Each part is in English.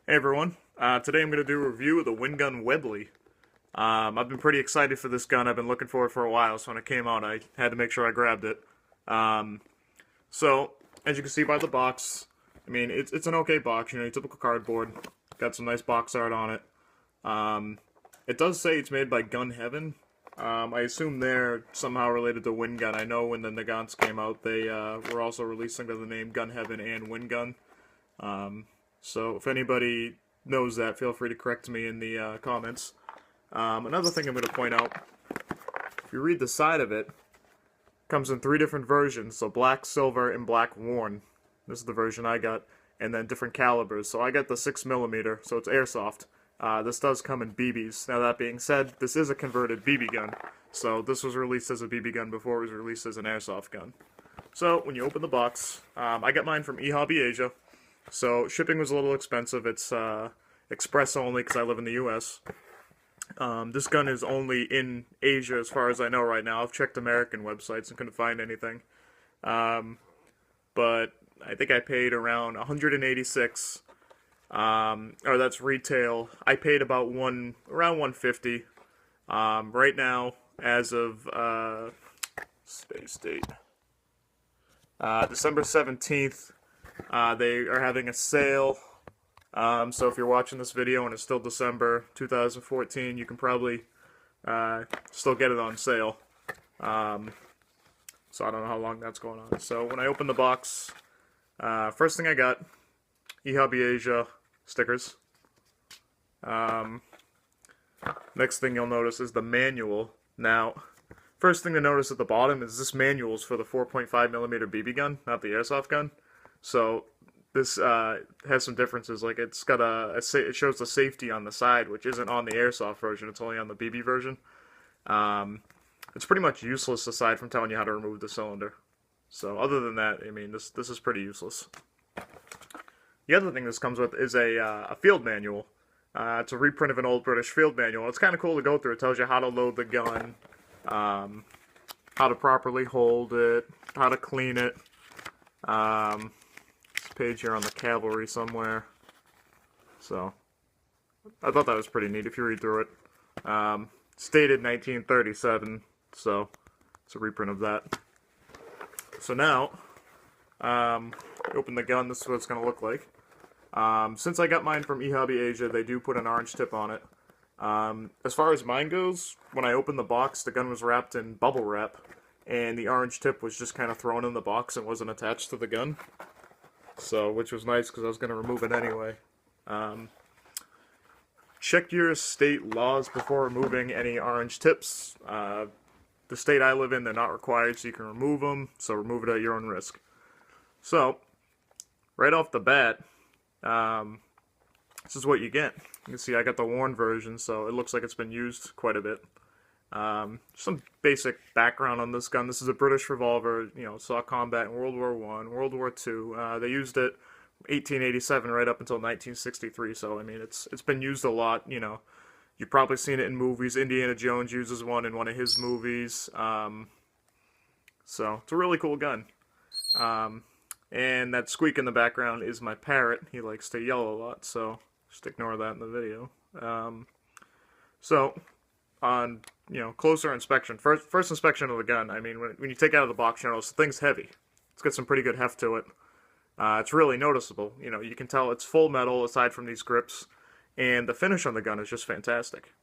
Hey everyone, today I'm going to do a review of the WinGun Webley. I've been pretty excited for this gun. I've been looking for it for a while, so when it came out I had to make sure I grabbed it. Um, so, as you can see by the box, I mean, it's an okay box, your typical cardboard. Got some nice box art on it. It does say it's made by Gun Heaven. I assume they're somehow related to WinGun. I know when the Nagants came out, they were also releasing under the name Gun Heaven and WinGun. So if anybody knows that, feel free to correct me in the comments. Another thing I'm going to point out, if you read the side of it, comes in 3 different versions, so black, silver, and black worn. This is the version I got, and then different calibers. So I got the 6mm, so it's Airsoft. This does come in BBs. Now that being said, this is a converted BB gun, so this was released as a BB gun before it was released as an Airsoft gun. So when you open the box, I got mine from eHobby Asia. So shipping was a little expensive. It's express only because I live in the U.S. This gun is only in Asia as far as I know right now. I've checked American websites and couldn't find anything. But I think I paid around 186. Or that's retail. I paid about around 150. Right now, as of space date, December 17th. They are having a sale, so if you're watching this video and it's still December 2014, you can probably still get it on sale. So I don't know how long that's going on. So when I opened the box, first thing I got, eHobby Asia stickers. Next thing you'll notice is the manual. Now, first thing to notice at the bottom is this manual is for the 4.5mm BB gun, not the Airsoft gun. So this has some differences. Like it's got it shows the safety on the side, which isn't on the Airsoft version. It's only on the BB version. It's pretty much useless aside from telling you how to remove the cylinder. So other than that, I mean, this is pretty useless. The other thing this comes with is a field manual. It's a reprint of an old British field manual. It's kind of cool to go through. It tells you how to load the gun, how to properly hold it, how to clean it. Page here on the cavalry somewhere. So I thought that was pretty neat if you read through it. Stated 1937, so it's a reprint of that. So now, open the gun, this is what it's going to look like. Since I got mine from eHobby Asia, they do put an orange tip on it. As far as mine goes, when I opened the box, the gun was wrapped in bubble wrap, and the orange tip was just kind of thrown in the box and wasn't attached to the gun. So, which was nice because I was going to remove it anyway. Check your state laws before removing any orange tips. The state I live in, they're not required, so you can remove them. So remove it at your own risk. So, right off the bat, this is what you get. You can see I got the worn version, so it looks like it's been used quite a bit. Some basic background on this gun. This is a British revolver, saw combat in World War I, World War II. They used it 1887 right up until 1963, so I mean it's been used a lot, You've probably seen it in movies. Indiana Jones uses one in one of his movies. So it's a really cool gun. And that squeak in the background is my parrot. He likes to yell a lot, so just ignore that in the video. So on closer inspection, first inspection of the gun, I mean, when you take it out of the box, this thing's heavy. It's got some pretty good heft to it. It's really noticeable. You can tell it's full metal aside from these grips, and the finish on the gun is just fantastic.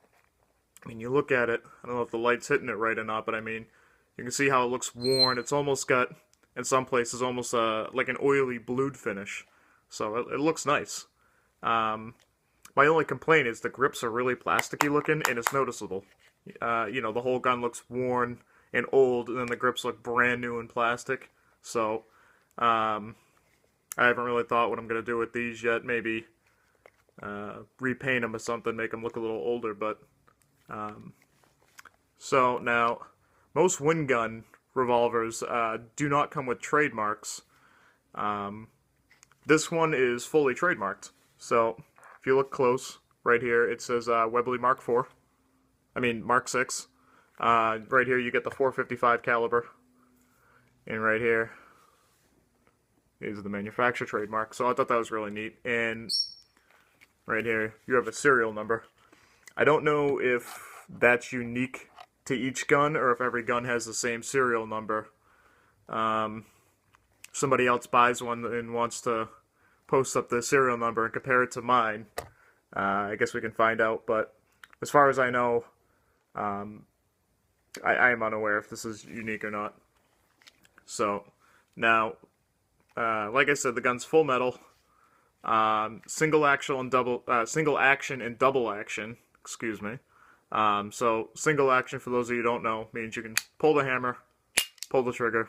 I mean, you look at it, I don't know if the light's hitting it right or not, but I mean, you can see how it looks worn. It's almost got, in some places, almost like an oily blued finish. So it looks nice. My only complaint is the grips are really plasticky looking, and it's noticeable. The whole gun looks worn and old, and then the grips look brand new and plastic. So, I haven't really thought what I'm going to do with these yet. Maybe repaint them or something, make them look a little older. But so now, most WinGun revolvers do not come with trademarks. This one is fully trademarked. So if you look close, right here it says Webley Mark IV. I mean Mark VI. Right here you get the 455 caliber, and right here is the manufacturer trademark. So I thought that was really neat. And right here, you have a serial number. I don't know if that's unique to each gun or if every gun has the same serial number. Somebody else buys one and wants to post up the serial number and compare it to mine. I guess we can find out, but as far as I know, I am unaware if this is unique or not. So, now, like I said, the gun's full metal, single action and double action, excuse me. So, single action, for those of you who don't know, means you can pull the hammer, pull the trigger,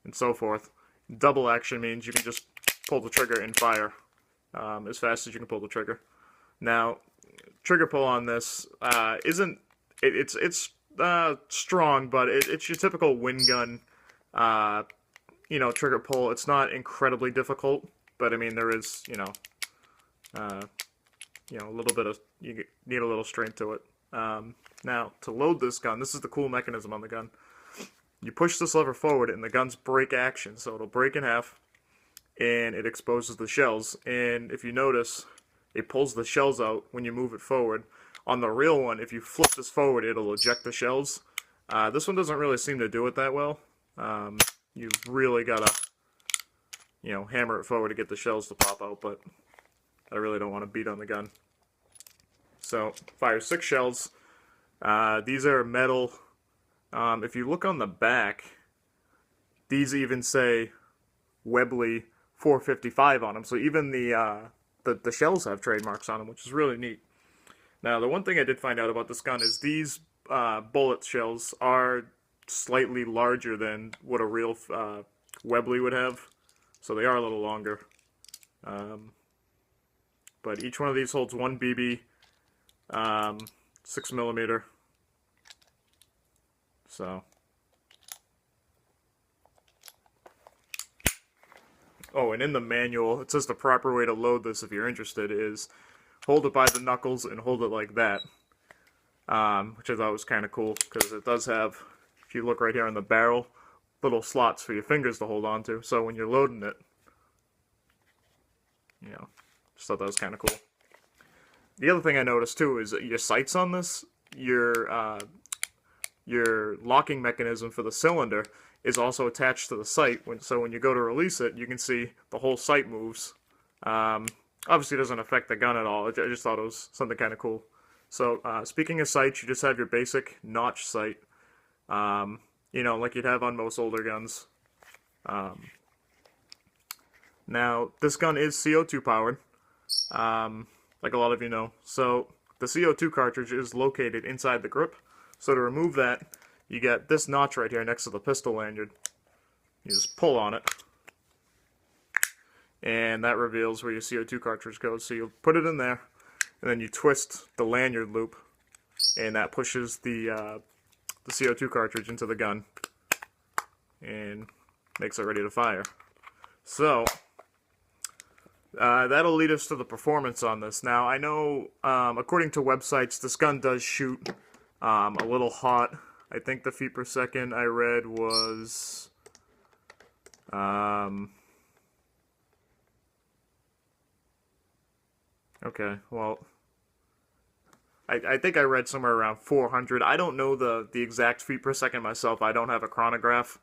and so forth. Double action means you can just pull the trigger and fire as fast as you can pull the trigger. Now, trigger pull on this isn't it's strong, but it's your typical WinGun trigger pull. It's not incredibly difficult, but I mean there is a little bit of, you need a little strength to it. Now to load this gun, this is the cool mechanism on the gun. You push this lever forward and the gun's break action, so it'll break in half and it exposes the shells. And if you notice, it pulls the shells out when you move it forward. On the real one, if you flip this forward, it'll eject the shells. This one doesn't really seem to do it that well. You've really got to, hammer it forward to get the shells to pop out, but I really don't want to beat on the gun. So, fire 6 shells. These are metal. If you look on the back, these even say Webley 455 on them. So even the shells have trademarks on them, which is really neat. Now, the one thing I did find out about this gun is these bullet shells are slightly larger than what a real Webley would have. So they are a little longer. But each one of these holds 1 BB, 6mm. So. Oh, and in the manual, it says the proper way to load this, if you're interested, is hold it by the knuckles and hold it like that. Which I thought was kind of cool, because it does have, if you look right here on the barrel, little slots for your fingers to hold on to. So when you're loading it, just thought that was kind of cool. The other thing I noticed too is that your sights on this, your locking mechanism for the cylinder is also attached to the sight. So when you go to release it, you can see the whole sight moves. Obviously, it doesn't affect the gun at all. I just thought it was something kind of cool. So speaking of sights, you just have your basic notch sight, like you'd have on most older guns. Now, this gun is CO2 powered, like a lot of you know. So the CO2 cartridge is located inside the grip. So to remove that, you get this notch right here next to the pistol lanyard. You just pull on it, and that reveals where your CO2 cartridge goes. So you'll put it in there, and then you twist the lanyard loop, and that pushes the CO2 cartridge into the gun, and makes it ready to fire. So that'll lead us to the performance on this. Now, I know, according to websites, this gun does shoot a little hot. I think the feet per second I read was okay, well, I think I read somewhere around 400. I don't know the exact feet per second myself. I don't have a chronograph.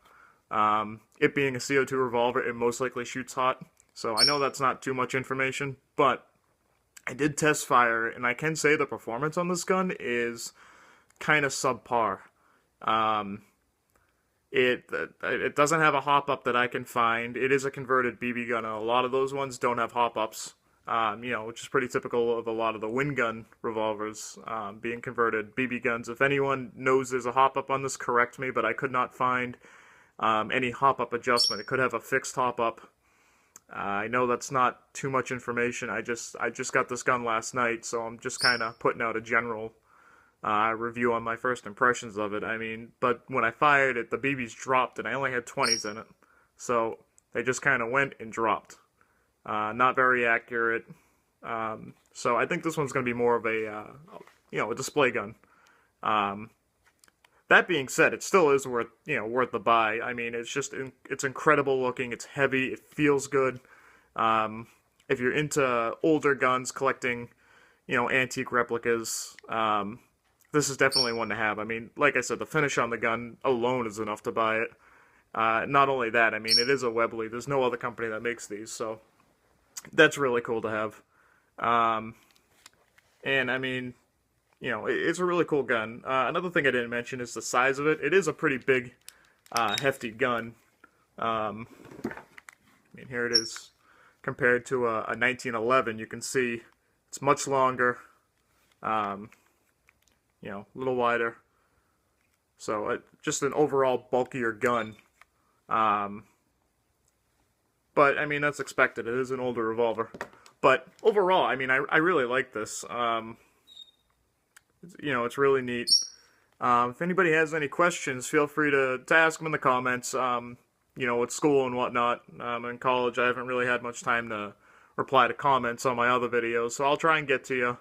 It being a CO2 revolver, it most likely shoots hot. So I know that's not too much information, but I did test fire, and I can say the performance on this gun is kind of subpar. It doesn't have a hop-up that I can find. It is a converted BB gun, and a lot of those ones don't have hop-ups, which is pretty typical of a lot of the WinGun revolvers being converted BB guns. If anyone knows there's a hop-up on this, correct me, but I could not find any hop-up adjustment. It could have a fixed hop-up. I know that's not too much information. I just got this gun last night, so I'm just kind of putting out a general review on my first impressions of it. I mean, but when I fired it, the BBs dropped, and I only had 20s in it. So they just kind of went and dropped. Not very accurate. So I think this one's going to be more of a display gun. That being said, it still is worth the buy. I mean, it's incredible looking. It's heavy. It feels good. And if you're into older guns, collecting, antique replicas, this is definitely one to have. I mean, like I said, the finish on the gun alone is enough to buy it. Not only that, I mean, it is a Webley. There's no other company that makes these, so that's really cool to have. And I mean, it's a really cool gun. Another thing I didn't mention is the size of it. It is a pretty big, hefty gun. I mean, here it is compared to a 1911. You can see it's much longer, a little wider. So just an overall bulkier gun. But, I mean, that's expected. It is an older revolver. But overall, I mean, I really like this. It's really neat. If anybody has any questions, feel free to ask them in the comments. With school and whatnot. In college, I haven't really had much time to reply to comments on my other videos, so I'll try and get to you.